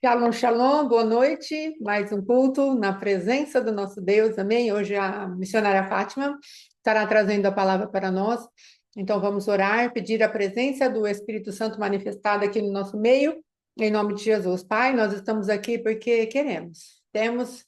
Shalom, shalom, boa noite. Mais um culto na presença do nosso Deus, amém? Hoje a missionária Fátima estará trazendo a palavra para nós. Então vamos orar, pedir a presença do Espírito Santo manifestada aqui no nosso meio, em nome de Jesus. Pai, nós estamos aqui porque queremos, temos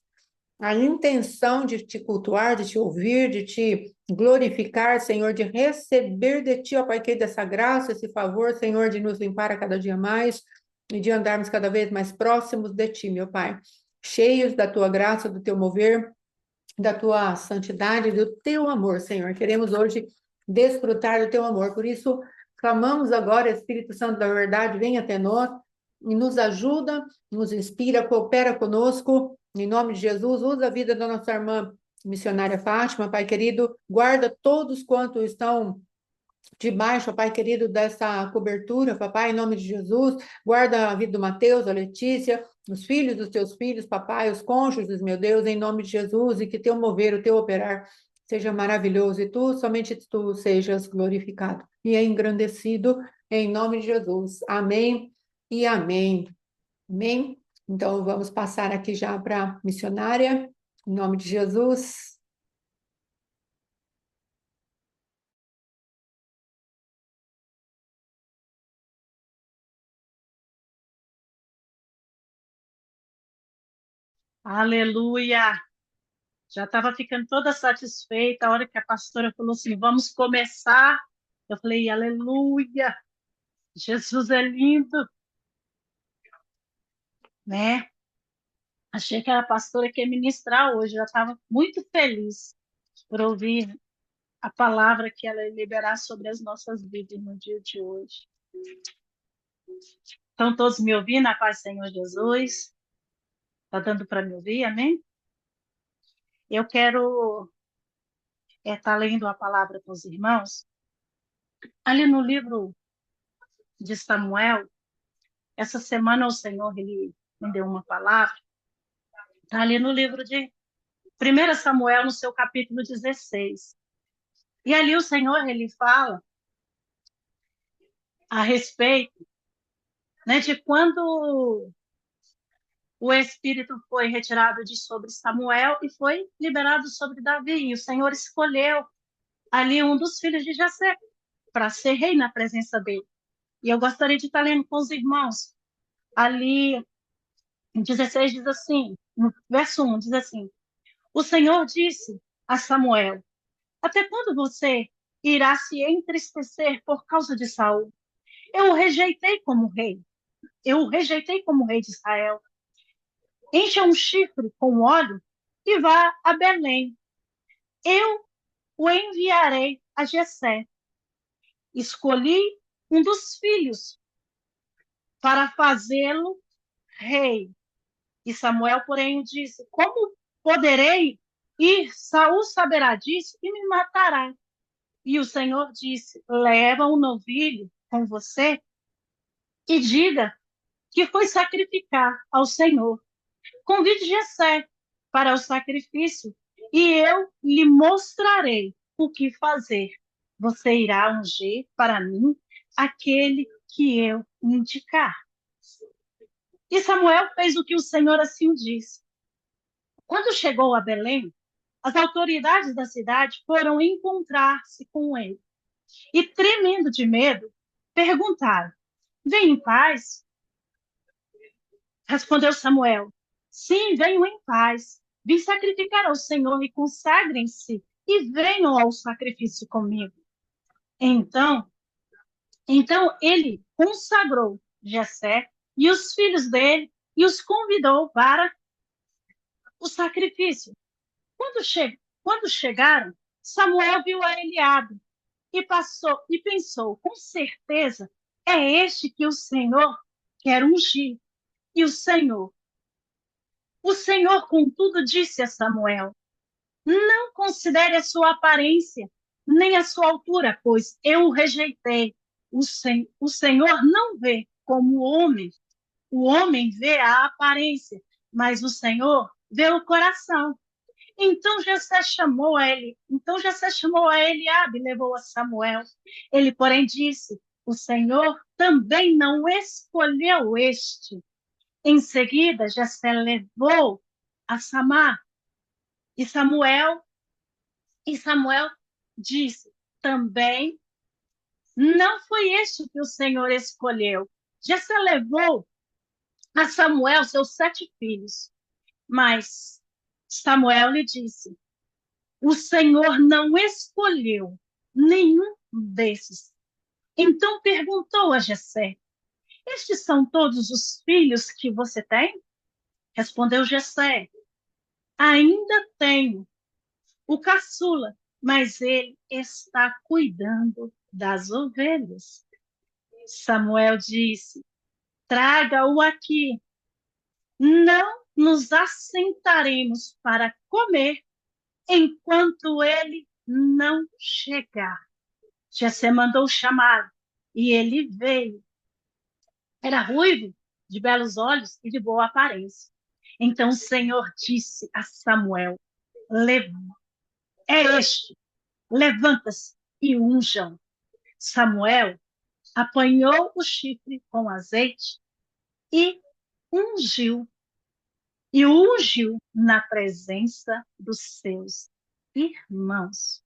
a intenção de te cultuar, de te ouvir, de te glorificar, Senhor, de receber de ti, ó Pai, que dessa graça, esse favor, Senhor, de nos limpar a cada dia mais e de andarmos cada vez mais próximos de ti, meu Pai, cheios da tua graça, do teu mover, da tua santidade, do teu amor, Senhor. Queremos hoje desfrutar do teu amor, por isso clamamos agora, Espírito Santo da verdade, venha até nós e nos ajuda, nos inspira, coopera conosco, em nome de Jesus, usa a vida da nossa irmã missionária Fátima, Pai querido, guarda todos quantos estão debaixo, Pai querido, dessa cobertura, papai, em nome de Jesus, guarda a vida do Mateus, a Letícia, os filhos dos teus filhos, papai, os cônjuges, meu Deus, em nome de Jesus, e que teu mover, o teu operar seja maravilhoso, e tu, somente tu sejas glorificado e engrandecido, em nome de Jesus. Amém e amém. Amém? Então, vamos passar aqui já para a missionária, em nome de Jesus. Aleluia! Já estava ficando toda satisfeita a hora que a pastora falou assim: vamos começar. Eu falei: aleluia! Jesus é lindo, né? Achei que a pastora que ia ministrar hoje. Já estava muito feliz por ouvir a palavra que ela ia liberar sobre as nossas vidas no dia de hoje. Estão todos me ouvindo? A paz do Senhor Jesus. Está dando para me ouvir? Amém? Eu quero estar lendo a palavra para os irmãos. Ali no livro de Samuel, essa semana o Senhor ele me deu uma palavra. Está ali no livro de 1 Samuel, no seu capítulo 16. E ali o Senhor ele fala a respeito, né, de quando o Espírito foi retirado de sobre Samuel e foi liberado sobre Davi. E o Senhor escolheu ali um dos filhos de Jessé para ser rei na presença dele. E eu gostaria de estar lendo com os irmãos. Ali em 16 diz assim, no verso 1 diz assim: o Senhor disse a Samuel: até quando você irá se entristecer por causa de Saul? Eu o rejeitei como rei. Eu o rejeitei como rei de Israel. Encha um chifre com óleo e vá a Belém. Eu o enviarei a Jessé. Escolhi um dos filhos para fazê-lo rei. E Samuel, porém, disse: como poderei ir? Saul saberá disso e me matará. E o Senhor disse: leva um novilho com você e diga que foi sacrificar ao Senhor. Convide Jessé para o sacrifício e eu lhe mostrarei o que fazer. Você irá ungir para mim aquele que eu indicar. E Samuel fez o que o Senhor assim disse. Quando chegou a Belém, as autoridades da cidade foram encontrar-se com ele. E, tremendo de medo, perguntaram: vem em paz? Respondeu Samuel: sim, venho em paz. Vim sacrificar ao Senhor e consagrem-se e venham ao sacrifício comigo. Então, então ele consagrou Jessé e os filhos dele e os convidou para o sacrifício. Quando chegaram, Samuel viu a Eliabe e pensou: com certeza é este que o Senhor quer ungir. E o Senhor, contudo, disse a Samuel: não considere a sua aparência, nem a sua altura, pois eu o rejeitei. O Senhor não vê como o homem vê a aparência, mas o Senhor vê o coração. Então Jessé chamou a Eliabe e levou a Samuel. Ele, porém, disse: o Senhor também não escolheu este. Em seguida, Jessé levou a Samar e Samuel disse: também não foi este que o Senhor escolheu. Jessé levou a Samuel seus 7 filhos, mas Samuel lhe disse: o Senhor não escolheu nenhum desses. Então perguntou a Jessé: estes são todos os filhos que você tem? Respondeu Jessé: ainda tenho o caçula, mas ele está cuidando das ovelhas. Samuel disse: traga-o aqui. Não nos assentaremos para comer enquanto ele não chegar. Jessé mandou chamar e ele veio. Era ruivo, de belos olhos e de boa aparência. Então o Senhor disse a Samuel: é este, levanta-se e unjam. Samuel apanhou o chifre com azeite e ungiu, na presença dos seus irmãos.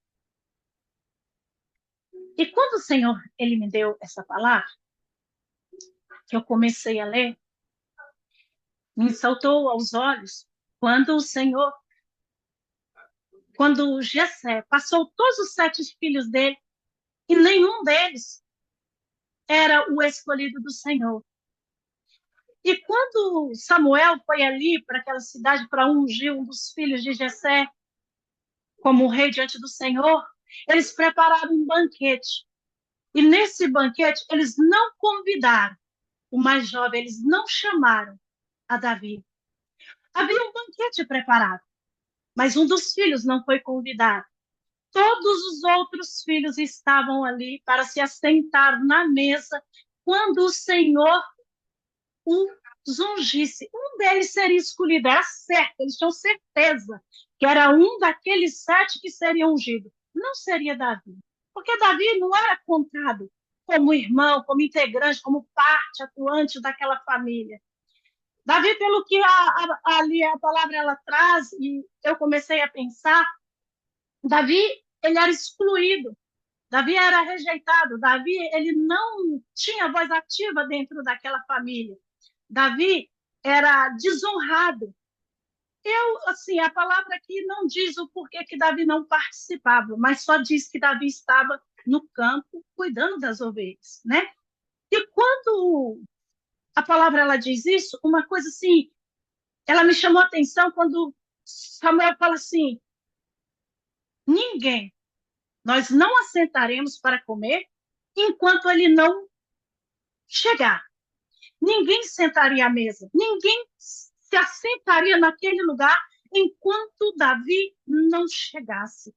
E quando o Senhor ele me deu essa palavra, que eu comecei a ler, me saltou aos olhos quando Jessé passou todos os 7 filhos dele e nenhum deles era o escolhido do Senhor. E quando Samuel foi ali para aquela cidade para ungir um dos filhos de Jessé como rei diante do Senhor, eles prepararam um banquete. E nesse banquete eles não convidaram o mais jovem, eles não chamaram a Davi. Havia um banquete preparado, mas um dos filhos não foi convidado. Todos os outros filhos estavam ali para se assentar na mesa quando o Senhor os ungisse. Um deles seria escolhido, era certo, eles tinham certeza que era um daqueles 7 que seria ungido. Não seria Davi, porque Davi não era contado como irmão, como integrante, como parte atuante daquela família. Davi, pelo que ali a palavra ela traz, e eu comecei a pensar, Davi, ele era excluído, Davi era rejeitado, Davi, ele não tinha voz ativa dentro daquela família. Davi era desonrado. Assim, a palavra aqui não diz o porquê que Davi não participava, mas só diz que Davi estava no campo cuidando das ovelhas, né? E quando a palavra ela diz isso, uma coisa assim, ela me chamou a atenção quando Samuel fala assim: ninguém, nós não assentaremos para comer enquanto ele não chegar. Ninguém sentaria à mesa, ninguém se assentaria naquele lugar enquanto Davi não chegasse.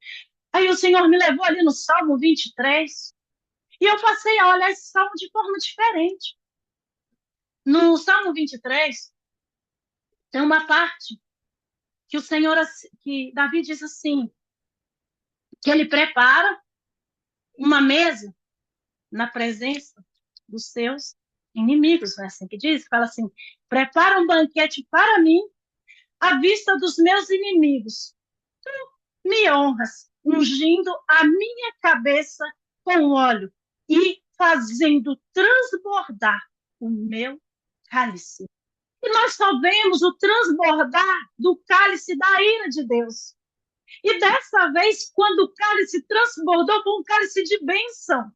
Aí o Senhor me levou ali no Salmo 23 e eu passei a olhar esse salmo de forma diferente. No Salmo 23 tem uma parte que o Senhor, que Davi diz assim, que ele prepara uma mesa na presença dos seus inimigos, não é assim que diz? Fala assim: prepara um banquete para mim à vista dos meus inimigos. Tu me honras, ungindo a minha cabeça com óleo e fazendo transbordar o meu cálice. E nós só vemos o transbordar do cálice da ira de Deus. E dessa vez, quando o cálice transbordou, foi um cálice de bênção.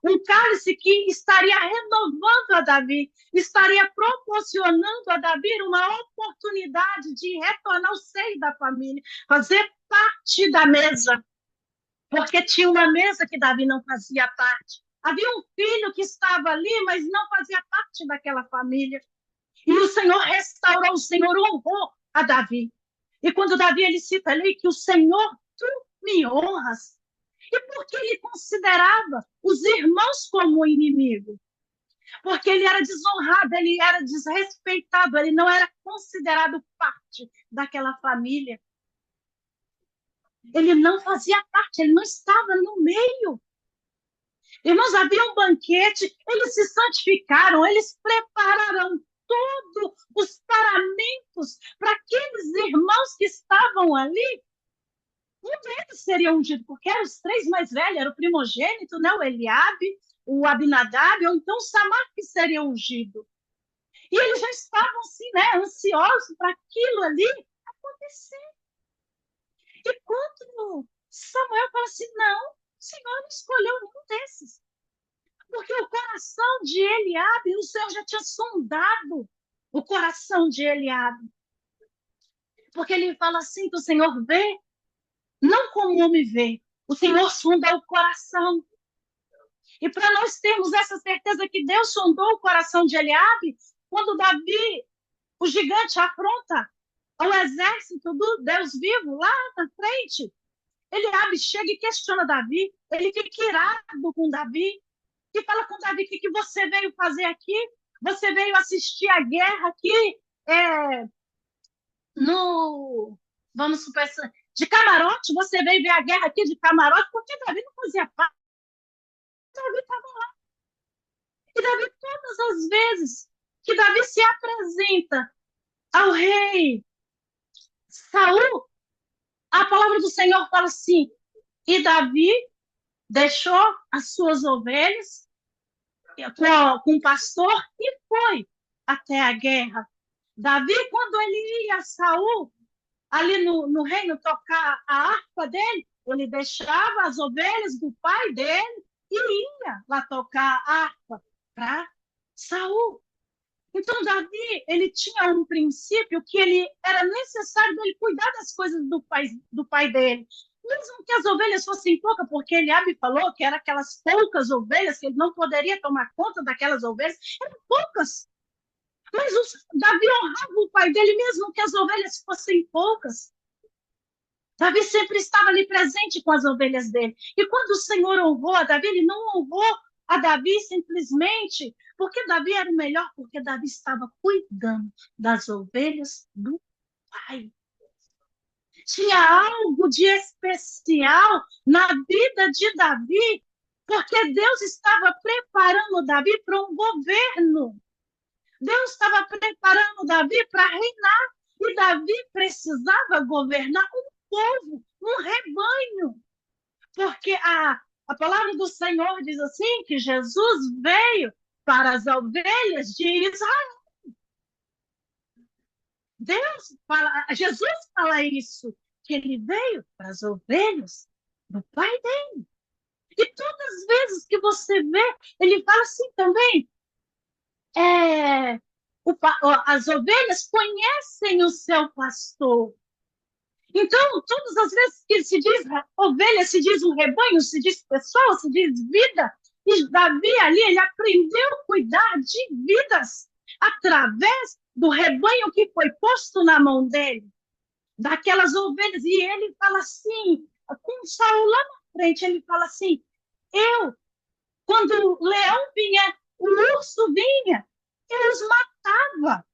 Um cálice que estaria renovando a Davi, estaria proporcionando a Davi uma oportunidade de retornar ao seio da família, fazer parte da mesa. Porque tinha uma mesa que Davi não fazia parte. Havia um filho que estava ali, mas não fazia parte daquela família. E o Senhor restaurou, o Senhor honrou a Davi. E quando Davi ele cita ali que o Senhor, tu me honras, e por que ele considerava os irmãos como inimigo? Porque ele era desonrado, ele era desrespeitado, ele não era considerado parte daquela família. Ele não fazia parte, ele não estava no meio. Irmãos, havia um banquete, eles se santificaram, eles prepararam todo o irmãos que estavam ali, um deles seria ungido, porque eram os três mais velhos, era o primogênito, né? O Eliabe, o Abinadab, ou então Samar que seria ungido. E eles já estavam assim, né, ansiosos para aquilo ali acontecer. E quando Samuel fala assim, não, o Senhor não escolheu nenhum desses. Porque o coração de Eliabe, o Senhor já tinha sondado o coração de Eliabe. Porque ele fala assim, que o Senhor vê, não como o homem vê, o Senhor sonda o coração. E para nós termos essa certeza que Deus sondou o coração de Eliabe, quando Davi, o gigante, afronta ao exército do Deus vivo lá na frente, Eliabe chega e questiona Davi, ele fica irado com Davi, e fala com Davi, o que você veio fazer aqui? Você veio assistir a guerra aqui no... Vamos supor, de camarote? Você veio ver a guerra aqui de camarote? Porque Davi não fazia parte. Davi estava lá. E Davi, todas as vezes que Davi se apresenta ao rei Saul, a palavra do Senhor fala assim, e Davi deixou as suas ovelhas com o pastor e foi até a guerra. Davi, quando ele ia a Saul, ali no reino, tocar a harpa dele, ele deixava as ovelhas do pai dele e ia lá tocar a harpa para Saul. Então, Davi, ele tinha um princípio que ele era necessário ele cuidar das coisas do pai dele. Mesmo que as ovelhas fossem poucas, porque Eliabe falou que eram aquelas poucas ovelhas, que ele não poderia tomar conta daquelas ovelhas, eram poucas. Mas Davi honrava o pai dele, mesmo que as ovelhas fossem poucas. Davi sempre estava ali presente com as ovelhas dele. E quando o Senhor honrou a Davi, ele não honrou a Davi simplesmente porque Davi era o melhor, porque Davi estava cuidando das ovelhas do pai. Tinha algo de especial na vida de Davi, porque Deus estava preparando Davi para um governo. Deus estava preparando Davi para reinar, e Davi precisava governar um povo, um rebanho. Porque a palavra do Senhor diz assim, que Jesus veio para as ovelhas de Israel. Jesus fala isso, que ele veio para as ovelhas do pai dele. E todas as vezes que você vê, ele fala assim também, as ovelhas conhecem o seu pastor. Então, todas as vezes que se diz ovelha, se diz um rebanho, se diz pessoa, se diz vida, e Davi ali, ele aprendeu a cuidar de vidas através do rebanho que foi posto na mão dele, daquelas ovelhas. E ele fala assim, com Saul lá na frente, ele fala assim, quando o leão vinha, o urso vinha, eu os matava.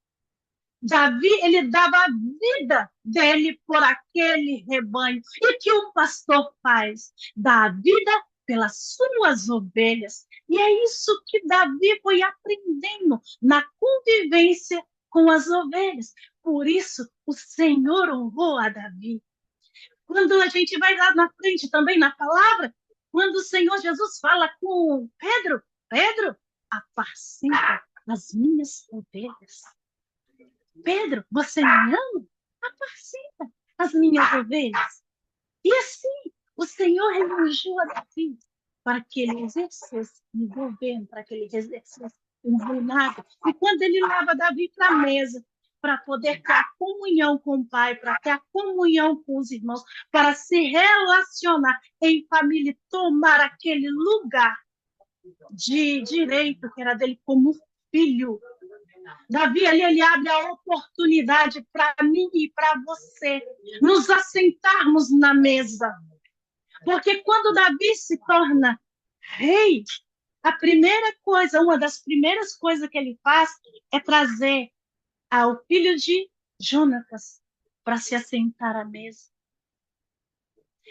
Davi, ele dava a vida dele por aquele rebanho. E o que um pastor faz? Dá a vida pelas suas ovelhas. E é isso que Davi foi aprendendo na convivência com as ovelhas. Por isso, o Senhor honrou a Davi. Quando a gente vai lá na frente também na palavra, quando o Senhor Jesus fala com Pedro, Pedro, apacenta as minhas ovelhas. Pedro, você me ama? Apacenta as minhas ovelhas. E assim, o Senhor elogiou a Davi para que ele exercesse um governo, para que ele exercesse um reinado. E quando ele leva Davi para a mesa, para poder ter a comunhão com o pai, para ter a comunhão com os irmãos, para se relacionar em família, tomar aquele lugar de direito que era dele como filho. Davi, ali, ele abre a oportunidade para mim e para você nos assentarmos na mesa. Porque quando Davi se torna rei, a primeira coisa, uma das primeiras coisas que ele faz é trazer ao filho de Jonatas para se assentar à mesa.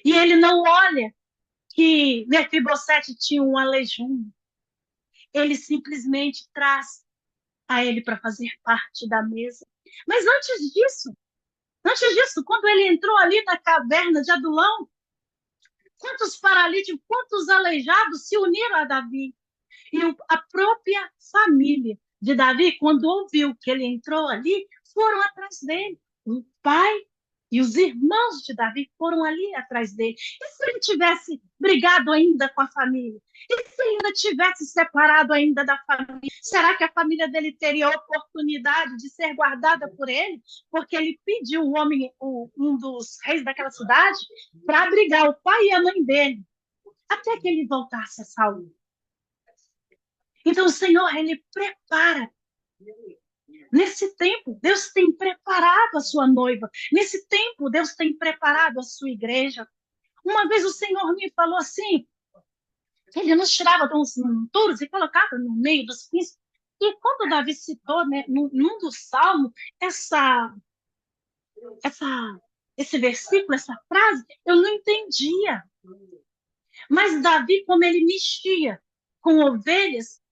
E ele não olha que Mefibosete tinha um aleijão. Ele simplesmente traz a ele para fazer parte da mesa. Mas antes disso, Antes disso, quando ele entrou ali na caverna de Adulão, quantos paralíticos, quantos aleijados se uniram a Davi? E a própria família de Davi, quando ouviu que ele entrou ali, foram atrás dele. O pai e os irmãos de Davi foram ali atrás dele. E se ele tivesse brigado ainda com a família? E se ele ainda tivesse separado ainda da família? Será que a família dele teria a oportunidade de ser guardada por ele? Porque ele pediu um homem, um dos reis daquela cidade, para abrigar o pai e a mãe dele, até que ele voltasse a salvo. Então, o Senhor, ele prepara. Nesse tempo, Deus tem preparado a sua noiva. Nesse tempo, Deus tem preparado a sua igreja. Uma vez o Senhor me falou assim, ele nos tirava de uns monturos e colocava no meio dos príncipes. E quando Davi citou, né, num dos salmos, esse versículo, essa frase, eu não entendia. Mas Davi, como ele mexia com ovelhas,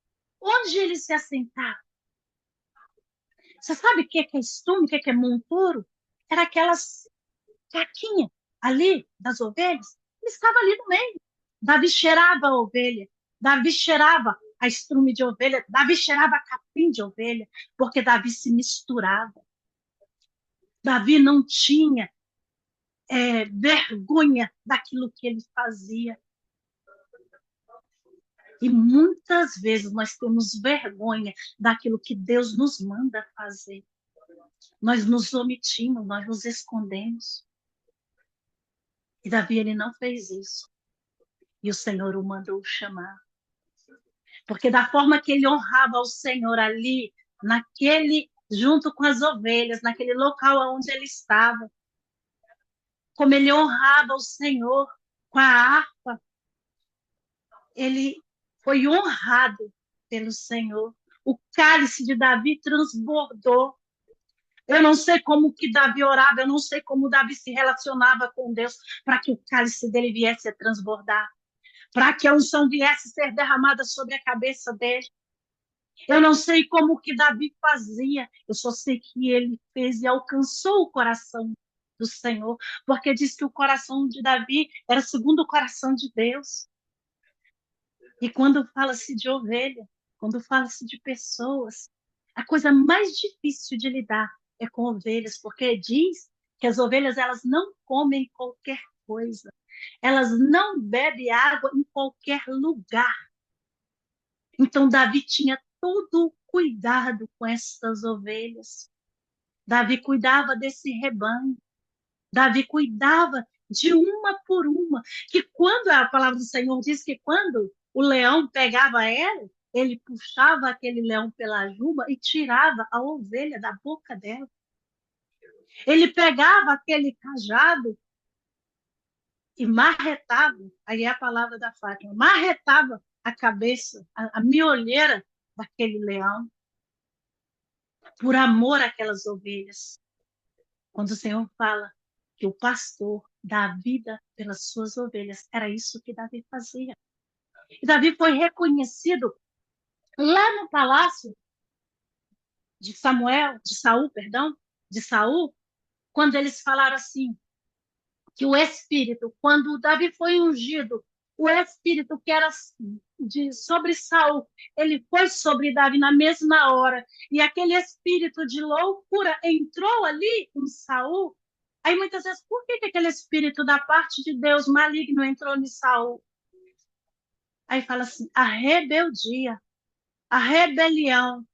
onde ele se assentava? Você sabe o que é estume, o que é monturo? Era aquelas caquinhas ali das ovelhas. Ele estava ali no meio. Davi cheirava a ovelha. Davi cheirava a estrume de ovelha. Davi cheirava a capim de ovelha, porque Davi se misturava. Davi não tinha vergonha daquilo que ele fazia. E muitas vezes nós temos vergonha daquilo que Deus nos manda fazer. Nós nos omitimos, nós nos escondemos. E Davi, ele não fez isso. E o Senhor o mandou chamar. Porque da forma que ele honrava o Senhor ali, junto com as ovelhas, naquele local onde ele estava, como ele honrava o Senhor com a harpa, ele foi honrado pelo Senhor. O cálice de Davi transbordou. Eu não sei como que Davi orava, eu não sei como Davi se relacionava com Deus para que o cálice dele viesse a transbordar, para que a unção viesse a ser derramada sobre a cabeça dele. Eu não sei como que Davi fazia, eu só sei que ele fez e alcançou o coração do Senhor, porque diz que o coração de Davi era segundo o coração de Deus. E quando fala-se de ovelha, quando fala-se de pessoas, a coisa mais difícil de lidar é com ovelhas, porque diz que as ovelhas elas não comem qualquer coisa, elas não bebem água em qualquer lugar. Então Davi tinha todo o cuidado com essas ovelhas. Davi cuidava desse rebanho. Davi cuidava de uma por uma. Que quando a palavra do Senhor diz que quando o leão pegava ela, ele puxava aquele leão pela juba e tirava a ovelha da boca dela. Ele pegava aquele cajado e marretava, aí é a palavra da Fátima, marretava a cabeça, a miolheira daquele leão, por amor àquelas ovelhas. Quando o Senhor fala que o pastor dá a vida pelas suas ovelhas, era isso que Davi fazia. E Davi foi reconhecido lá no palácio de Saul, quando eles falaram assim, que o Espírito, quando Davi foi ungido, o Espírito que era sobre Saul, ele foi sobre Davi na mesma hora, e aquele espírito de loucura entrou ali em Saul. Aí muitas vezes, por que aquele espírito da parte de Deus maligno entrou em Saul? Aí fala assim, a rebeldia, a rebelião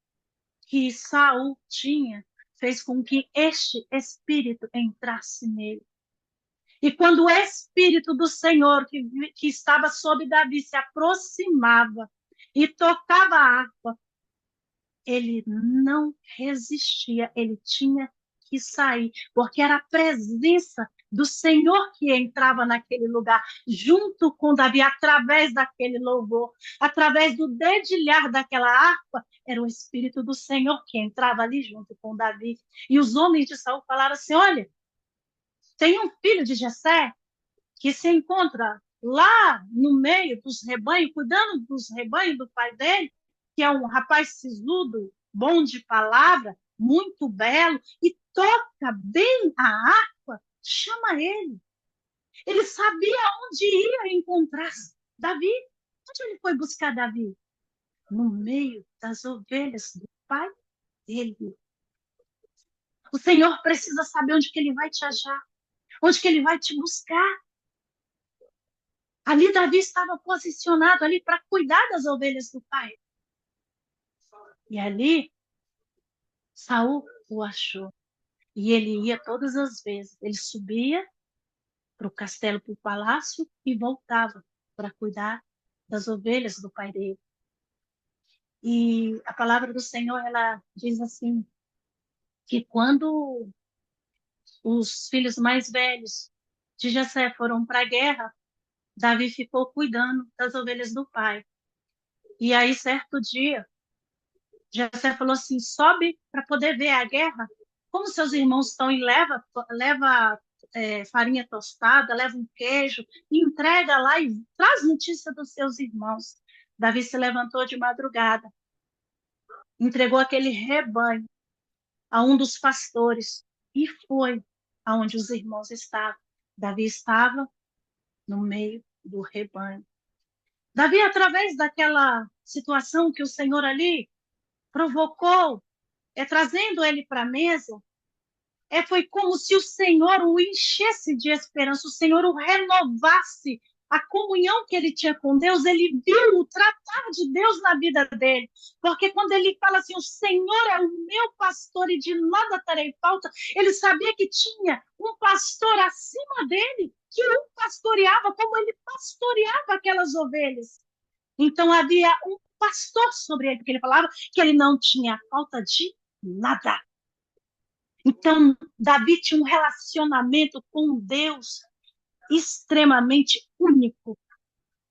que Saul tinha fez com que este espírito entrasse nele. E quando o Espírito do Senhor, que estava sobre Davi, se aproximava e tocava a harpa, ele não resistia, ele tinha que sair, porque era a presença do Senhor que entrava naquele lugar, junto com Davi, através daquele louvor, através do dedilhar daquela harpa, era o Espírito do Senhor que entrava ali junto com Davi. E os homens de Saul falaram assim, olha, tem um filho de Jessé que se encontra lá no meio dos rebanhos, cuidando dos rebanhos do pai dele, que é um rapaz sisudo, bom de palavra, muito belo, e toca bem a harpa, chama ele. Ele sabia onde ia encontrar Davi. Onde ele foi buscar Davi? No meio das ovelhas do pai dele. O Senhor precisa saber onde que ele vai te achar, onde que ele vai te buscar. Ali Davi estava posicionado ali para cuidar das ovelhas do pai. E ali Saul o achou. E ele ia todas as vezes. Ele subia para o castelo, para o palácio e voltava para cuidar das ovelhas do pai dele. E a palavra do Senhor, ela diz assim, que quando os filhos mais velhos de Jessé foram para a guerra, Davi ficou cuidando das ovelhas do pai. E aí, certo dia, Jessé falou assim, sobe para poder ver a guerra, como seus irmãos estão, e leva farinha tostada, leva um queijo, e entrega lá e traz notícia dos seus irmãos. Davi se levantou de madrugada, entregou aquele rebanho a um dos pastores e foi aonde os irmãos estavam. Davi estava no meio do rebanho. Davi, através daquela situação que o Senhor ali provocou, trazendo ele para a mesa, foi como se o Senhor o enchesse de esperança, o Senhor o renovasse. A comunhão que ele tinha com Deus, ele viu o tratar de Deus na vida dele. Porque quando ele fala assim, o Senhor é o meu pastor e de nada terei falta, ele sabia que tinha um pastor acima dele, que o pastoreava como ele pastoreava aquelas ovelhas. Então havia um pastor sobre ele, porque ele falava que ele não tinha falta de nada. Então, Davi tinha um relacionamento com Deus extremamente único,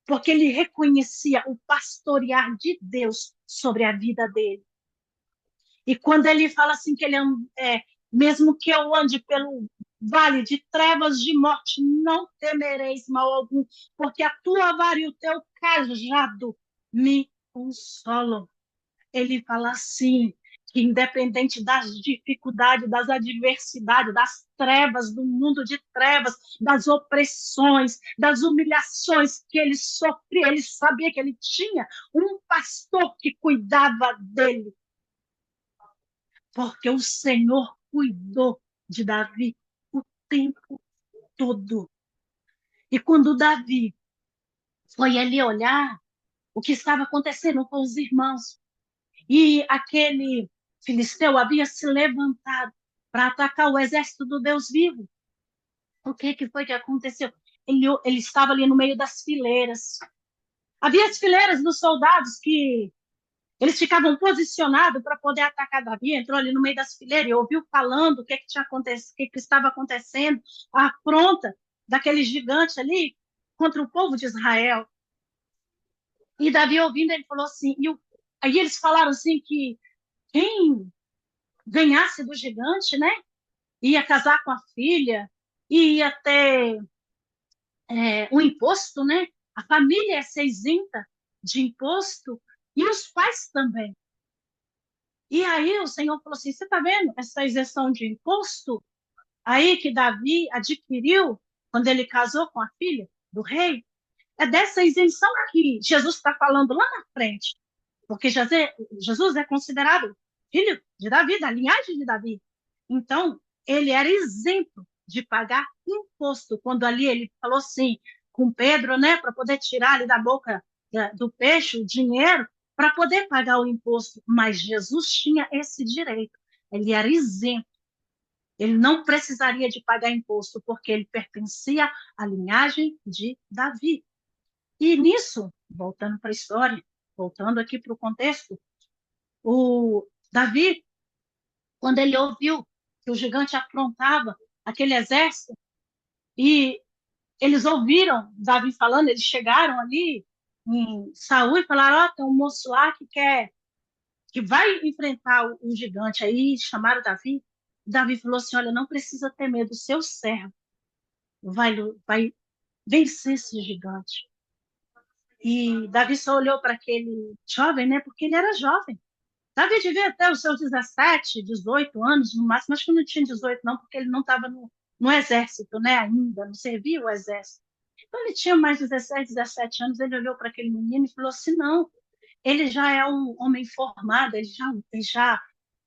porque ele reconhecia o pastorear de Deus sobre a vida dele. E quando ele fala assim que ele mesmo que eu ande pelo vale de trevas de morte, não temereis mal algum, porque a tua vara e o teu cajado me consolam. Ele fala assim, que independente das dificuldades, das adversidades, das trevas, do mundo de trevas, das opressões, das humilhações que ele sofria, ele sabia que ele tinha um pastor que cuidava dele. Porque o Senhor cuidou de Davi o tempo todo. E quando Davi foi ali olhar o que estava acontecendo com os irmãos, e aquele filisteu havia se levantado para atacar o exército do Deus vivo. O que foi que aconteceu? Ele estava ali no meio das fileiras. Havia as fileiras dos soldados que eles ficavam posicionados para poder atacar Davi. Entrou ali no meio das fileiras e ouviu falando o que tinha acontecido, o que estava acontecendo, a afronta daquele gigante ali contra o povo de Israel. E Davi, ouvindo, ele falou assim, aí eles falaram assim que quem ganhasse do gigante, né, ia casar com a filha, ia ter o imposto, né? A família ia ser isenta de imposto e os pais também. E aí o Senhor falou assim, você está vendo essa isenção de imposto aí que Davi adquiriu quando ele casou com a filha do rei? É dessa isenção que Jesus está falando lá na frente. Porque Jesus é considerado filho de Davi, da linhagem de Davi. Então, ele era isento de pagar imposto. Quando ali ele falou assim com Pedro, né, para poder tirar ali da boca do peixe o dinheiro, para poder pagar o imposto. Mas Jesus tinha esse direito. Ele era isento. Ele não precisaria de pagar imposto, porque ele pertencia à linhagem de Davi. E nisso, voltando para a história, voltando aqui para o contexto, o Davi, quando ele ouviu que o gigante afrontava aquele exército, e eles ouviram Davi falando, eles chegaram ali em Saul e falaram, tem um moço lá que vai enfrentar um gigante aí, chamaram Davi. Davi falou assim, olha, não precisa ter medo, seu servo vai vencer esse gigante. E Davi só olhou para aquele jovem, né? Porque ele era jovem. Davi devia ter os seus 17, 18 anos, no máximo. Acho que não tinha 18, não, porque ele não estava no exército, né, ainda, não servia o exército. Então, ele tinha mais de 16, 17 anos, ele olhou para aquele menino e falou assim, não, ele já é um homem formado, ele já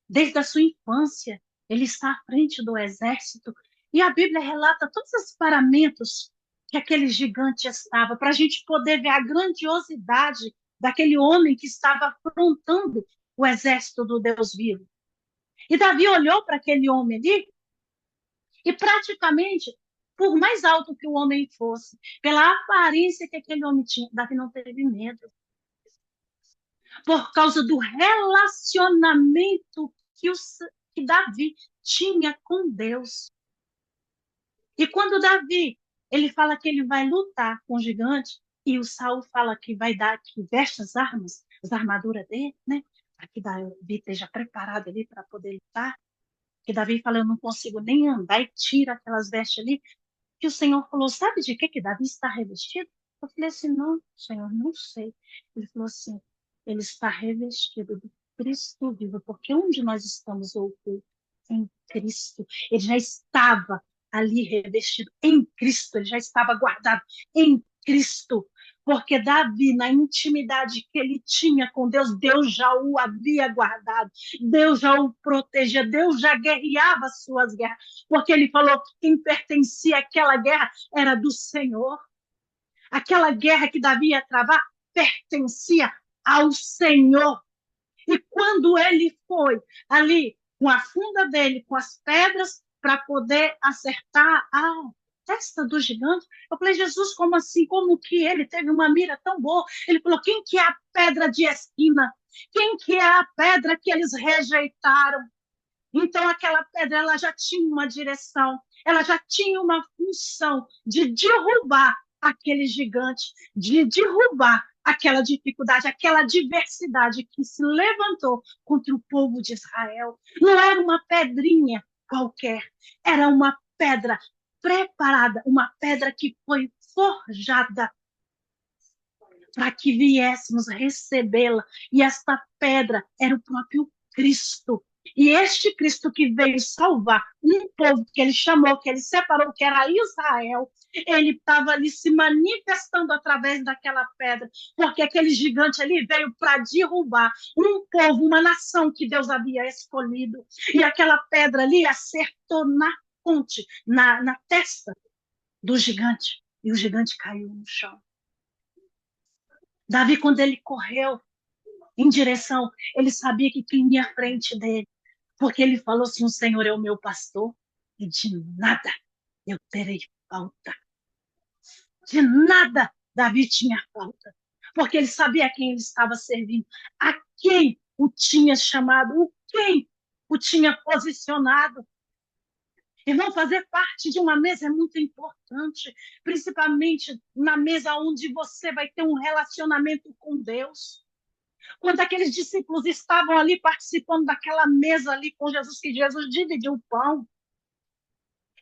desde a sua infância, ele está à frente do exército. E a Bíblia relata todos os paramentos que aquele gigante estava, para a gente poder ver a grandiosidade daquele homem que estava afrontando o exército do Deus vivo. E Davi olhou para aquele homem ali e praticamente, por mais alto que o homem fosse, pela aparência que aquele homem tinha, Davi não teve medo. Por causa do relacionamento que Davi tinha com Deus. E quando Davi, ele fala que ele vai lutar com o gigante, e o Saul fala que vai dar, que veste as armas, as armaduras dele, né? Para que Davi esteja preparado ali para poder lutar. Que Davi fala, eu não consigo nem andar, e tira aquelas vestes ali. Que o Senhor falou, sabe de que Davi está revestido? Eu falei assim, não, Senhor, não sei. Ele falou assim, ele está revestido do Cristo vivo, porque onde nós estamos ocultos? Em Cristo. Ele já estava ali revestido em Cristo, ele já estava guardado em Cristo. Porque Davi, na intimidade que ele tinha com Deus, Deus já o havia guardado, Deus já o protegia, Deus já guerreava as suas guerras, porque ele falou que quem pertencia àquela guerra era do Senhor. Aquela guerra que Davi ia travar pertencia ao Senhor. E quando ele foi ali com a funda dele, com as pedras, para poder acertar a testa do gigante, eu falei, Jesus, como assim? Como que ele teve uma mira tão boa? Ele falou, quem que é a pedra de esquina? Quem que é a pedra que eles rejeitaram? Então, aquela pedra ela já tinha uma direção, ela já tinha uma função de derrubar aquele gigante, de derrubar aquela dificuldade, aquela adversidade que se levantou contra o povo de Israel. Não era uma pedrinha qualquer, era uma pedra preparada, uma pedra que foi forjada para que viéssemos recebê-la. E esta pedra era o próprio Cristo. E este Cristo que veio salvar um povo que ele chamou, que ele separou, que era Israel, ele estava ali se manifestando através daquela pedra, porque aquele gigante ali veio para derrubar um povo, uma nação que Deus havia escolhido. E aquela pedra ali acertou na ponte, na testa do gigante, e o gigante caiu no chão. Davi, quando ele correu em direção, ele sabia que quem ia à frente dele, porque ele falou assim, o Senhor é o meu pastor, e de nada eu terei falta. De nada Davi tinha falta, porque ele sabia a quem ele estava servindo, a quem o tinha chamado, o quem o tinha posicionado. Irmão, fazer parte de uma mesa é muito importante, principalmente na mesa onde você vai ter um relacionamento com Deus. Quando aqueles discípulos estavam ali participando daquela mesa ali com Jesus, que Jesus dividiu o pão,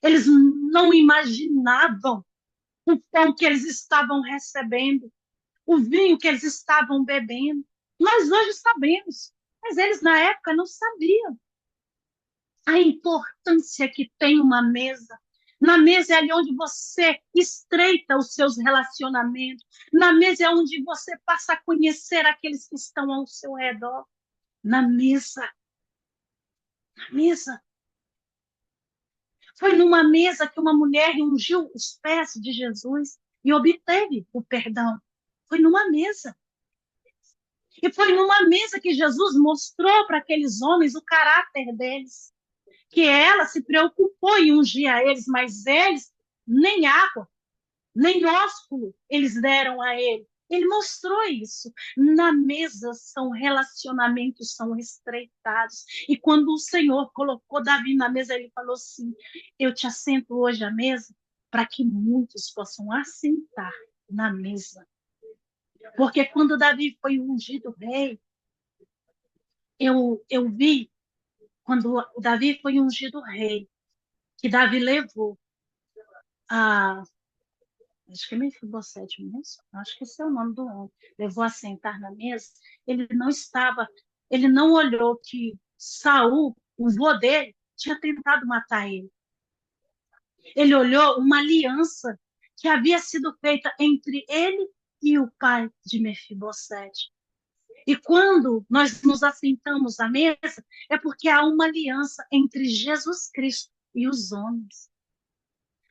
eles não imaginavam o pão que eles estavam recebendo, o vinho que eles estavam bebendo. Nós hoje sabemos, mas eles na época não sabiam a importância que tem uma mesa. Na mesa é ali onde você estreita os seus relacionamentos. Na mesa é onde você passa a conhecer aqueles que estão ao seu redor. Na mesa. Na mesa. Foi numa mesa que uma mulher ungiu os pés de Jesus e obteve o perdão. Foi numa mesa. E foi numa mesa que Jesus mostrou para aqueles homens o caráter deles. Que ela se preocupou em ungir a eles, mas eles nem água, nem ósculo eles deram a ele. Ele mostrou isso. Na mesa são relacionamentos, são estreitados. E quando o Senhor colocou Davi na mesa, ele falou assim, eu te assento hoje à mesa para que muitos possam assentar na mesa. Porque quando Davi foi ungido rei, eu vi, quando o Davi foi ungido rei, que Davi levou a... Acho que é Mefibosete mesmo, acho que esse é o nome do homem, levou a sentar na mesa, ele não estava Ele não olhou que Saul, o vô dele, tinha tentado matar ele. Ele olhou uma aliança que havia sido feita entre ele e o pai de Mefibosete. E quando nós nos assentamos à mesa, é porque há uma aliança entre Jesus Cristo e os homens.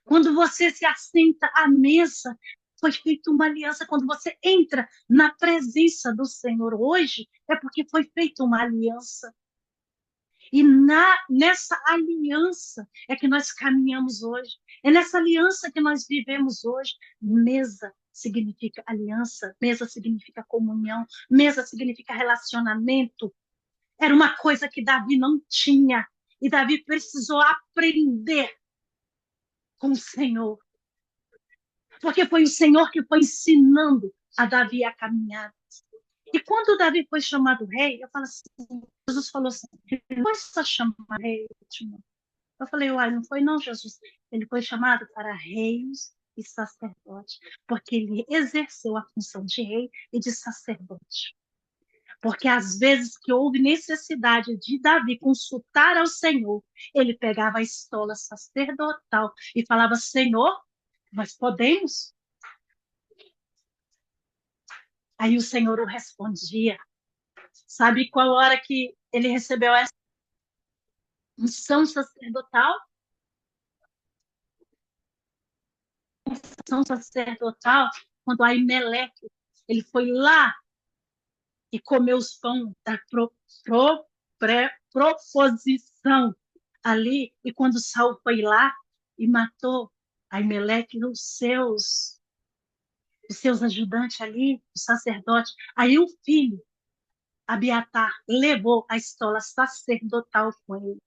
Quando você se assenta à mesa, foi feita uma aliança. Quando você entra na presença do Senhor hoje, é porque foi feita uma aliança. E nessa aliança é que nós caminhamos hoje. É nessa aliança que nós vivemos hoje. Mesa significa aliança, mesa significa comunhão, mesa significa relacionamento. Era uma coisa que Davi não tinha. E Davi precisou aprender com o Senhor. Porque foi o Senhor que foi ensinando a Davi a caminhar. E quando Davi foi chamado rei, eu falo assim, Jesus falou assim, ele foi só chamado rei, eu falei, uai, não foi não, Jesus. Ele foi chamado para reis e sacerdotes, porque ele exerceu a função de rei e de sacerdote. Porque às vezes que houve necessidade de Davi consultar ao Senhor, ele pegava a estola sacerdotal e falava, Senhor, nós podemos? Aí o Senhor o respondia. Sabe qual hora que ele recebeu essa unção sacerdotal? Unção sacerdotal, quando Aimeleque, ele foi lá e comeu os pães da proposição ali, e quando Saul foi lá e matou Aimeleque e os seus ajudantes ali, o sacerdote, aí o filho, Abiatar, levou a estola sacerdotal com ele.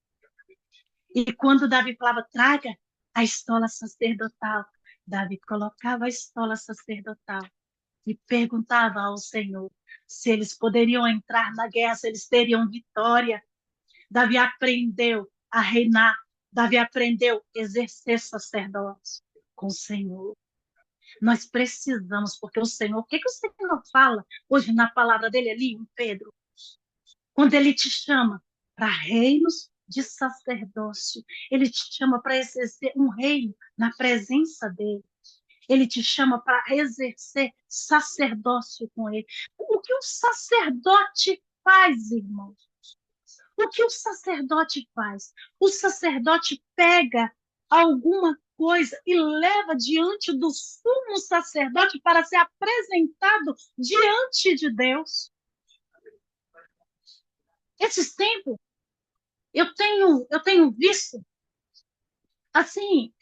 E quando Davi falava, traga a estola sacerdotal, Davi colocava a estola sacerdotal e perguntava ao Senhor se eles poderiam entrar na guerra, se eles teriam vitória. Davi aprendeu a reinar, Davi aprendeu a exercer sacerdócio com o Senhor. Nós precisamos, porque o Senhor, o que o Senhor fala hoje na palavra dele ali em Pedro? Quando ele te chama para reinos de sacerdócio, ele te chama para exercer um reino na presença dele. Ele te chama para exercer sacerdócio com ele. O que o sacerdote faz, irmãos? O que o sacerdote faz? O sacerdote pega alguma coisa e leva diante do sumo sacerdote para ser apresentado diante de Deus. Esses tempos, eu tenho visto, assim,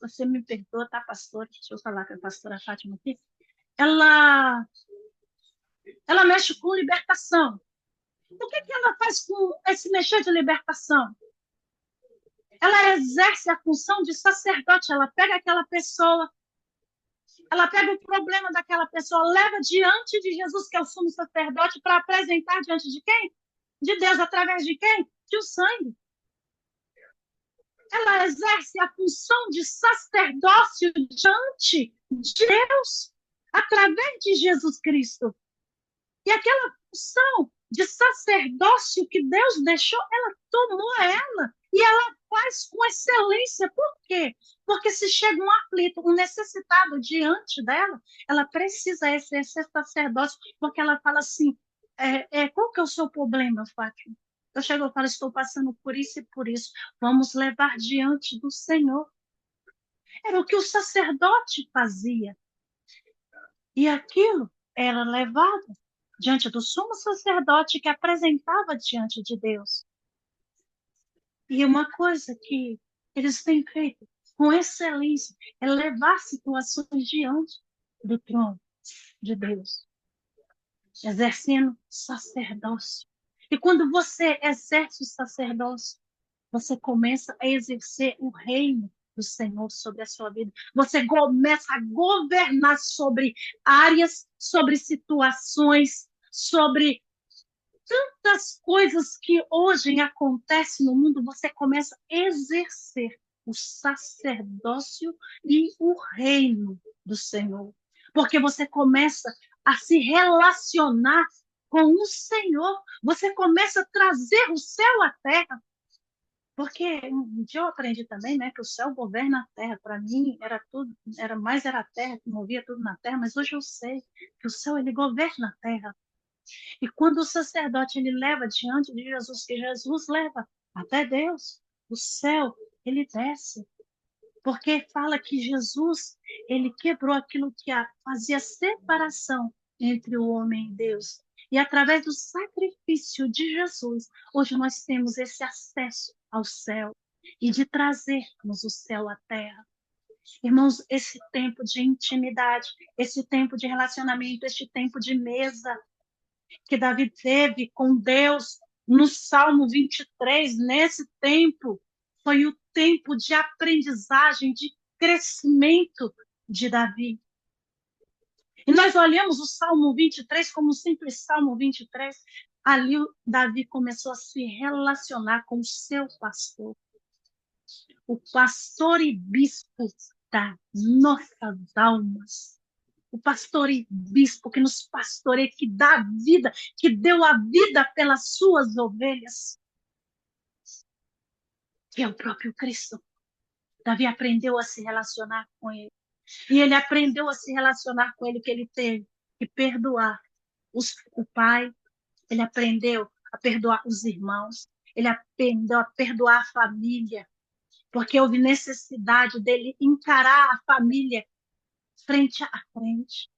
você me perdoa, tá, pastora? Deixa eu falar com a pastora Fátima aqui. Ela mexe com libertação. O que ela faz com esse mexer de libertação? Ela exerce a função de sacerdote, ela pega aquela pessoa, ela pega o problema daquela pessoa, leva diante de Jesus, que é o sumo sacerdote, para apresentar diante de quem? De Deus, através de quem? De o sangue. Ela exerce a função de sacerdócio diante de Deus, através de Jesus Cristo. E aquela função de sacerdócio que Deus deixou, ela tomou ela e ela faz com excelência. Por quê? Porque se chega um aflito, um necessitado diante dela, ela precisa exercer sacerdócio, porque ela fala assim, qual que é o seu problema, Fátima? Eu chego e falo, estou passando por isso e por isso. Vamos levar diante do Senhor. Era o que o sacerdote fazia. E aquilo era levado diante do sumo sacerdote que apresentava diante de Deus. E uma coisa que eles têm feito com excelência é levar situações diante do trono de Deus, exercendo sacerdócio. E quando você exerce o sacerdócio, você começa a exercer o reino do Senhor sobre a sua vida. Você começa a governar sobre áreas, sobre situações, sobre tantas coisas que hoje acontecem no mundo. Você começa a exercer o sacerdócio e o reino do Senhor. Porque você começa a se relacionar com o Senhor, você começa a trazer o céu à terra. Porque um dia eu aprendi também, né, que o céu governa a terra. Para mim era tudo, era a terra que movia tudo na terra, mas hoje eu sei que o céu ele governa a terra. E quando o sacerdote ele leva diante de Jesus, que Jesus leva até Deus, o céu ele desce, porque fala que Jesus ele quebrou aquilo que fazia separação entre o homem e Deus. E através do sacrifício de Jesus, hoje nós temos esse acesso ao céu e de trazermos o céu à terra. Irmãos, esse tempo de intimidade, esse tempo de relacionamento, este tempo de mesa que Davi teve com Deus no Salmo 23, nesse tempo, foi o tempo de aprendizagem, de crescimento de Davi. E nós olhamos o Salmo 23 como um simples Salmo 23. Ali Davi começou a se relacionar com o seu pastor, o pastor e bispo das nossas almas. O pastor e bispo que nos pastoreia, que dá a vida, que deu a vida pelas suas ovelhas, que é o próprio Cristo. Davi aprendeu a se relacionar com ele. E ele aprendeu a se relacionar com ele, que ele teve que perdoar o pai, ele aprendeu a perdoar os irmãos, ele aprendeu a perdoar a família, porque houve necessidade dele encarar a família frente a frente.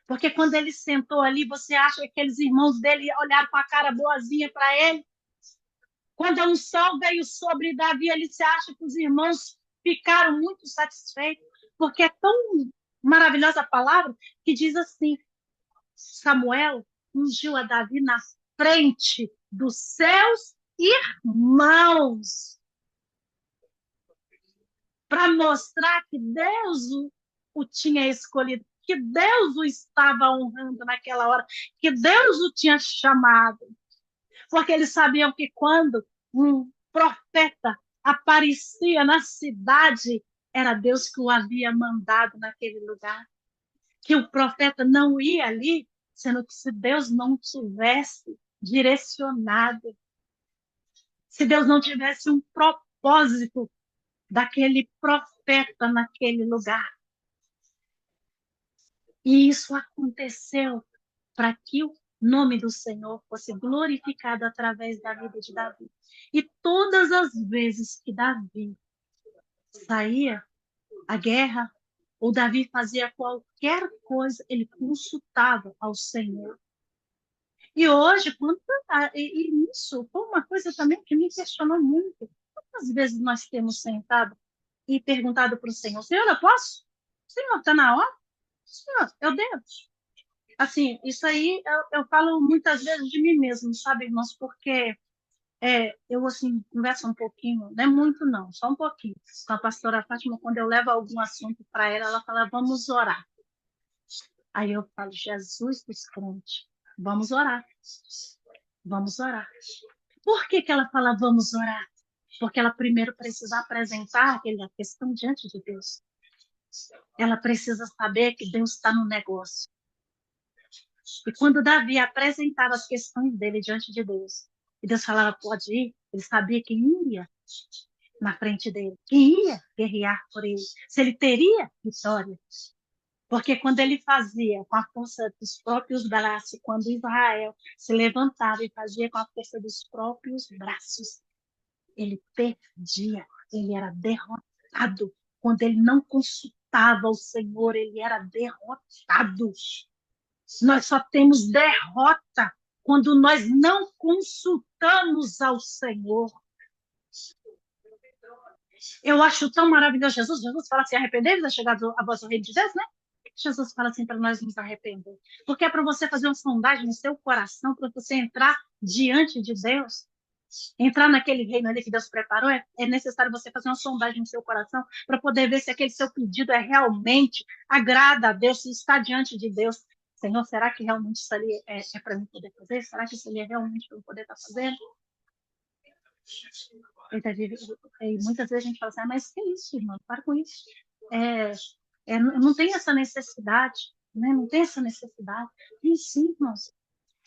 Porque quando ele sentou ali, você acha que aqueles irmãos dele olharam com a cara boazinha para ele? Quando a unção veio sobre Davi, ele se acha que os irmãos ficaram muito satisfeitos, porque é tão maravilhosa a palavra que diz assim: Samuel ungiu a Davi na frente dos seus irmãos, para mostrar que Deus o tinha escolhido, que Deus o estava honrando naquela hora, que Deus o tinha chamado. Porque eles sabiam que quando um profeta aparecia na cidade, era Deus que o havia mandado naquele lugar. Que o profeta não ia ali, sendo que se Deus não tivesse direcionado, se Deus não tivesse um propósito daquele profeta naquele lugar. E isso aconteceu para que o nome do Senhor fosse glorificado através da vida de Davi. E todas as vezes que Davi saía à guerra, ou Davi fazia qualquer coisa, ele consultava ao Senhor. E hoje, e isso foi uma coisa também que me questionou muito. Quantas vezes nós temos sentado e perguntado para o Senhor: Senhor, eu posso? Senhor, está na hora? Senhor, eu devo? Assim, isso aí eu falo muitas vezes de mim mesmo, sabe, irmãos? Porque eu, assim, converso um pouquinho, não é muito não, só um pouquinho, com a pastora Fátima. Quando eu levo algum assunto para ela, ela fala: vamos orar. Aí eu falo: Jesus dos crentes, vamos orar. Vamos orar. Por que ela fala vamos orar? Porque ela primeiro precisa apresentar aquela questão diante de Deus. Ela precisa saber que Deus está no negócio. E quando Davi apresentava as questões dele diante de Deus, e Deus falava: pode ir, ele sabia quem ia na frente dele, quem ia guerrear por ele, se ele teria vitória. Porque quando ele fazia com a força dos próprios braços, quando Israel se levantava e fazia com a força dos próprios braços, ele perdia, ele era derrotado. Quando ele não consultava o Senhor, ele era derrotado. Nós só temos derrota quando nós não consultamos ao Senhor. Eu acho tão maravilhoso. Jesus fala assim: arrependei-vos, é chegado a vosso reino de Deus, né? Jesus fala assim para nós nos arrepender. Porque é para você fazer uma sondagem no seu coração, para você entrar diante de Deus, entrar naquele reino ali que Deus preparou. É necessário você fazer uma sondagem no seu coração para poder ver se aquele seu pedido realmente agrada a Deus, se está diante de Deus. Senhor, será que realmente isso ali é para mim poder fazer? Será que isso ali é realmente para eu poder estar fazendo? E muitas vezes a gente fala assim: mas que isso, irmão? Para com isso. Não tem essa necessidade, né? Não tem essa necessidade. E sim, irmãos.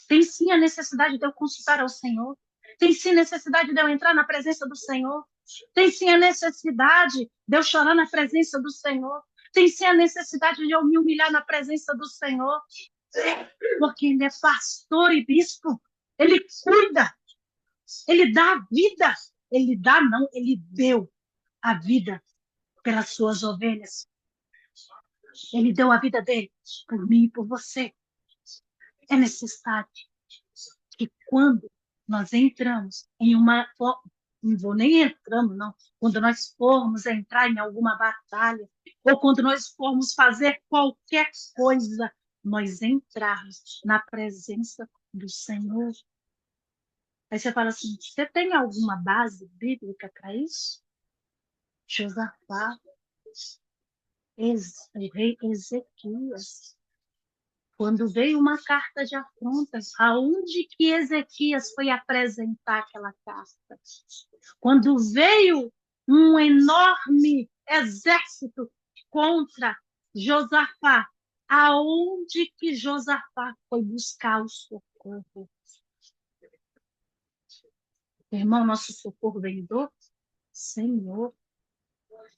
Tem sim a necessidade de eu consultar ao Senhor. Tem sim a necessidade de eu entrar na presença do Senhor. Tem sim a necessidade de eu chorar na presença do Senhor. Tem sim a necessidade de eu me humilhar na presença do Senhor. Porque Ele é pastor e bispo. Ele cuida. Ele dá a vida. Ele dá, não, Ele deu a vida pelas suas ovelhas. Ele deu a vida dele por mim e por você. É necessário que quando nós entramos em uma... Não vou nem entrando, não. Quando nós formos entrar em alguma batalha, ou quando nós formos fazer qualquer coisa, nós entrarmos na presença do Senhor. Aí você fala assim, você tem alguma base bíblica para isso? Josafá, o rei Ezequias, quando veio uma carta de afrontas, aonde que Ezequias foi apresentar aquela carta? Quando veio um enorme exército contra Josafá, aonde que Josafá foi buscar o socorro? Irmão, nosso socorro vem do Senhor.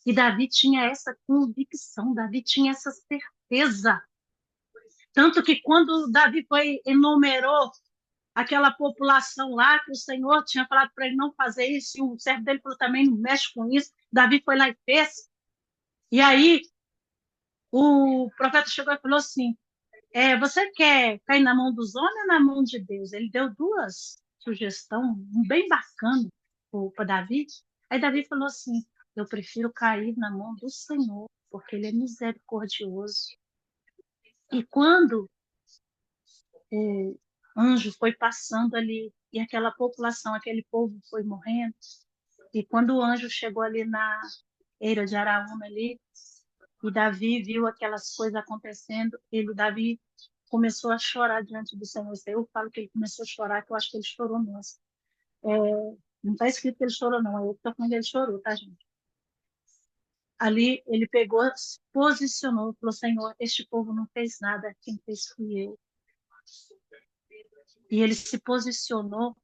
E Davi tinha essa convicção, Davi tinha essa certeza. Tanto que quando Davi enumerou aquela população lá, que o Senhor tinha falado para ele não fazer isso, e o servo dele falou também, não mexe com isso, Davi foi lá e fez. E aí o profeta chegou e falou assim, você quer cair na mão dos homens ou na mão de Deus? Ele deu duas sugestões bem bacanas para Davi. Aí Davi falou assim, eu prefiro cair na mão do Senhor, porque Ele é misericordioso. E quando o anjo foi passando ali, e aquela população, aquele povo foi morrendo, e quando o anjo chegou ali na eira de Araúna ali, e Davi viu aquelas coisas acontecendo, Davi começou a chorar diante do Senhor. Eu falo que ele começou a chorar, que eu acho que ele chorou mesmo. Não está escrito que ele chorou, não. Eu estou falando que ele chorou, tá, gente? Ali ele pegou, se posicionou, falou, Senhor, este povo não fez nada, quem fez fui eu. E ele se posicionou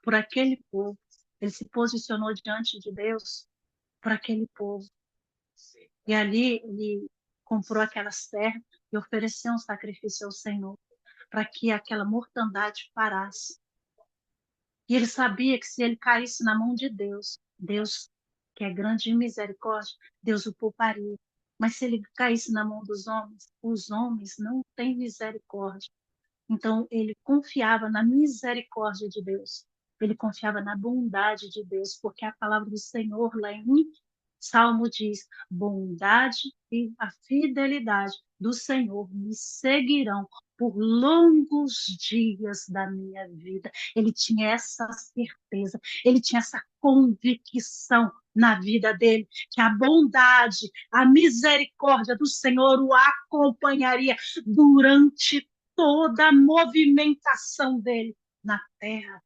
por aquele povo. Ele se posicionou diante de Deus por aquele povo. E ali ele comprou aquela serva e ofereceu um sacrifício ao Senhor para que aquela mortandade parasse. E ele sabia que se ele caísse na mão de Deus, Deus, que é grande em misericórdia, Deus o pouparia. Mas se ele caísse na mão dos homens, os homens não têm misericórdia. Então ele confiava na misericórdia de Deus. Ele confiava na bondade de Deus, porque a palavra do Senhor lá em Salmo diz: bondade e a fidelidade do Senhor me seguirão por longos dias da minha vida. Ele tinha essa certeza, ele tinha essa convicção na vida dele, que a bondade, a misericórdia do Senhor o acompanharia durante toda a movimentação dele na terra.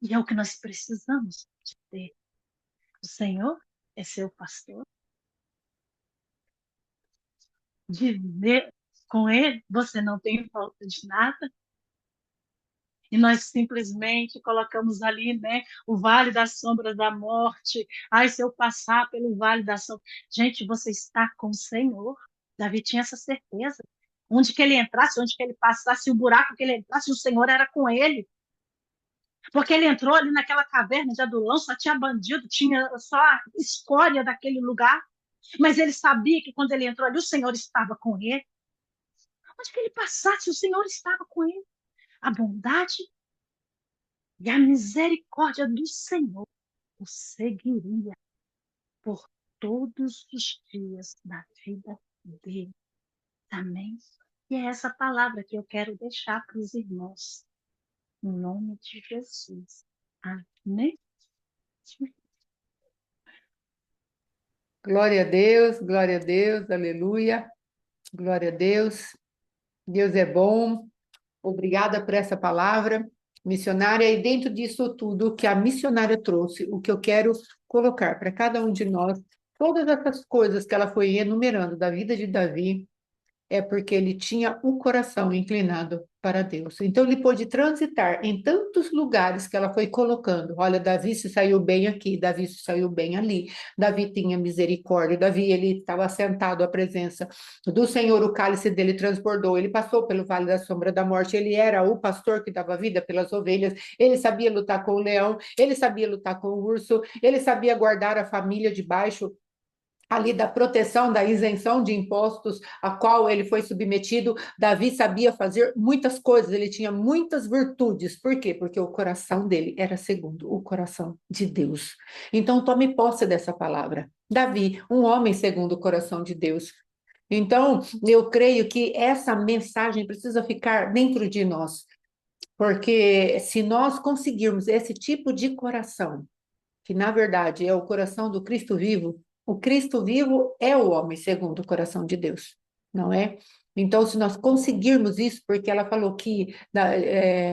E é o que nós precisamos de ter. O Senhor é seu pastor. De ver com Ele, você não tem falta de nada. E nós simplesmente colocamos ali, né, o vale das sombras da morte. Ai, se eu passar pelo vale da sombra. Gente, você está com o Senhor. Davi tinha essa certeza. Onde que ele entrasse, onde que ele passasse, o buraco que ele entrasse, o Senhor era com ele. Porque ele entrou ali naquela caverna de Adulão, só tinha bandido, tinha só a escória daquele lugar. Mas ele sabia que quando ele entrou ali, o Senhor estava com ele. Onde que ele passasse, o Senhor estava com ele. A bondade e a misericórdia do Senhor o seguiria por todos os dias da vida dele. Amém? E é essa palavra que eu quero deixar para os irmãos. Em nome de Jesus. Amém? Glória a Deus, aleluia. Glória a Deus. Deus é bom. Obrigada por essa palavra missionária. E dentro disso tudo que a missionária trouxe, o que eu quero colocar para cada um de nós, todas essas coisas que ela foi enumerando da vida de Davi, é porque ele tinha o coração inclinado para Deus. Então, ele pôde transitar em tantos lugares que ela foi colocando. Olha, Davi se saiu bem aqui, Davi se saiu bem ali, Davi tinha misericórdia, Davi, ele estava sentado à presença do Senhor, o cálice dele transbordou, ele passou pelo vale da sombra da morte, ele era o pastor que dava vida pelas ovelhas, ele sabia lutar com o leão, ele sabia lutar com o urso, ele sabia guardar a família debaixo ali da proteção, da isenção de impostos a qual ele foi submetido. Davi sabia fazer muitas coisas, ele tinha muitas virtudes. Por quê? Porque o coração dele era segundo o coração de Deus. Então, tome posse dessa palavra. Davi, um homem segundo o coração de Deus. Então, eu creio que essa mensagem precisa ficar dentro de nós, porque se nós conseguirmos esse tipo de coração, que na verdade é o coração do Cristo vivo, o Cristo vivo é o homem segundo o coração de Deus, não é? Então, se nós conseguirmos isso, porque ela falou que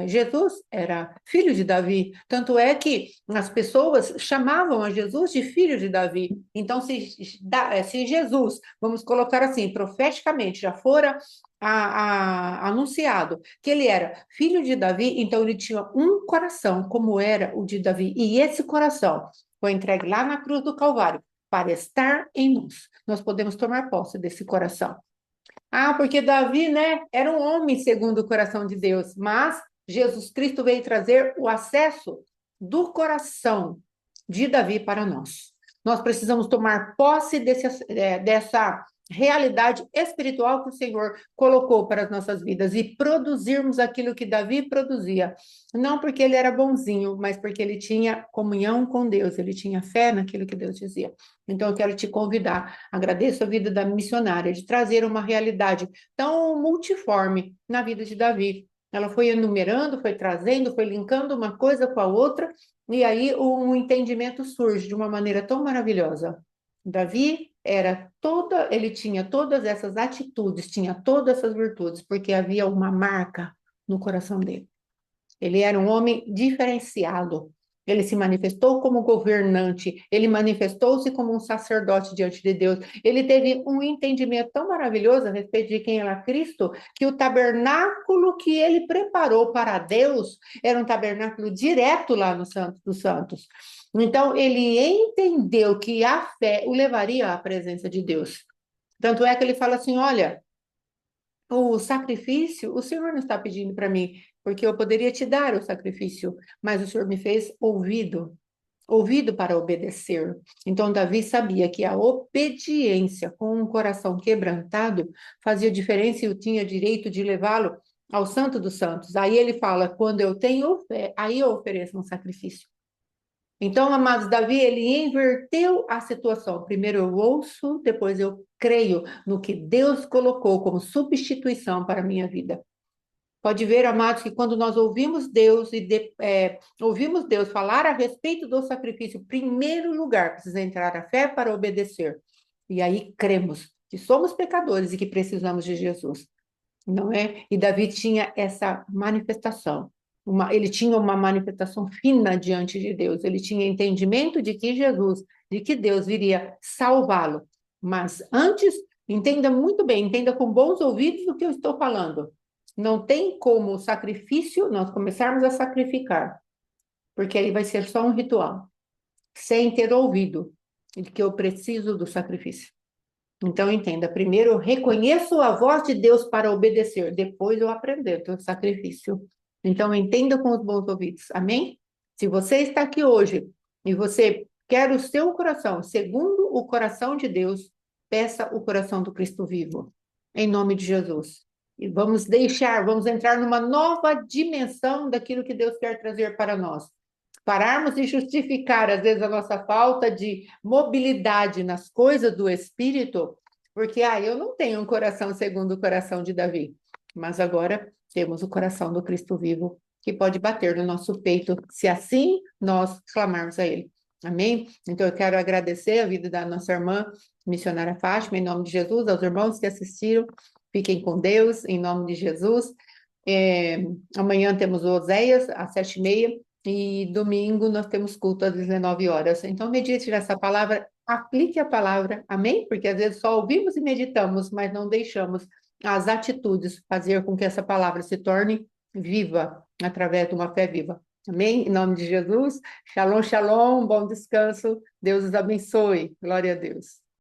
Jesus era filho de Davi, tanto é que as pessoas chamavam a Jesus de filho de Davi. Então, se Jesus, vamos colocar assim, profeticamente, já fora anunciado que ele era filho de Davi, então ele tinha um coração, como era o de Davi, e esse coração foi entregue lá na cruz do Calvário para estar em nós. Nós podemos tomar posse desse coração. Ah, porque Davi, né, era um homem segundo o coração de Deus, mas Jesus Cristo veio trazer o acesso do coração de Davi para nós. Nós precisamos tomar posse dessa realidade espiritual que o Senhor colocou para as nossas vidas e produzirmos aquilo que Davi produzia. Não porque ele era bonzinho, mas porque ele tinha comunhão com Deus, ele tinha fé naquilo que Deus dizia. Então, eu quero te convidar, agradeço a vida da missionária, de trazer uma realidade tão multiforme na vida de Davi. Ela foi enumerando, foi trazendo, foi linkando uma coisa com a outra, e aí um entendimento surge de uma maneira tão maravilhosa. Davi ele tinha todas essas atitudes, tinha todas essas virtudes, porque havia uma marca no coração dele. Ele era um homem diferenciado. Ele se manifestou como governante, ele manifestou-se como um sacerdote diante de Deus. Ele teve um entendimento tão maravilhoso a respeito de quem era Cristo, que o tabernáculo que ele preparou para Deus era um tabernáculo direto lá no Santo dos Santos. Então, ele entendeu que a fé o levaria à presença de Deus. Tanto é que ele fala assim: olha, o sacrifício, o Senhor não está pedindo para mim, porque eu poderia te dar o sacrifício, mas o Senhor me fez ouvido para obedecer. Então, Davi sabia que a obediência com um coração quebrantado fazia diferença e eu tinha direito de levá-lo ao Santo dos Santos. Aí ele fala: quando eu tenho fé, aí eu ofereço um sacrifício. Então, amados, Davi, ele inverteu a situação. Primeiro eu ouço, depois eu creio no que Deus colocou como substituição para a minha vida. Pode ver, amados, que quando nós ouvimos Deus ouvimos Deus falar a respeito do sacrifício, em primeiro lugar, precisa entrar a fé para obedecer. E aí cremos que somos pecadores e que precisamos de Jesus, não é? E Davi tinha essa manifestação. Ele tinha uma manifestação fina diante de Deus. Ele tinha entendimento de que Jesus, de que Deus viria salvá-lo. Mas antes, entenda muito bem, entenda com bons ouvidos o que eu estou falando. Não tem como o sacrifício, nós começarmos a sacrificar, porque aí vai ser só um ritual, sem ter ouvido que eu preciso do sacrifício. Então, entenda, primeiro eu reconheço a voz de Deus para obedecer, depois eu aprender o sacrifício. Então, entenda com os bons ouvidos, amém? Se você está aqui hoje e você quer o seu coração, segundo o coração de Deus, peça o coração do Cristo vivo, em nome de Jesus. E vamos entrar numa nova dimensão daquilo que Deus quer trazer para nós. Pararmos de justificar, às vezes, a nossa falta de mobilidade nas coisas do Espírito, porque eu não tenho um coração segundo o coração de Davi, mas agora temos o coração do Cristo vivo, que pode bater no nosso peito, se assim nós clamarmos a Ele. Amém? Então, eu quero agradecer a vida da nossa irmã, missionária Fátima, em nome de Jesus, aos irmãos que assistiram. Fiquem com Deus, em nome de Jesus. Amanhã temos o Oséias, às 7h30, e domingo nós temos culto às 19 horas. Então, medite nessa palavra, aplique a palavra, amém? Porque às vezes só ouvimos e meditamos, mas não deixamos as atitudes, fazer com que essa palavra se torne viva, através de uma fé viva. Amém? Em nome de Jesus. Shalom, shalom, bom descanso. Deus os abençoe. Glória a Deus.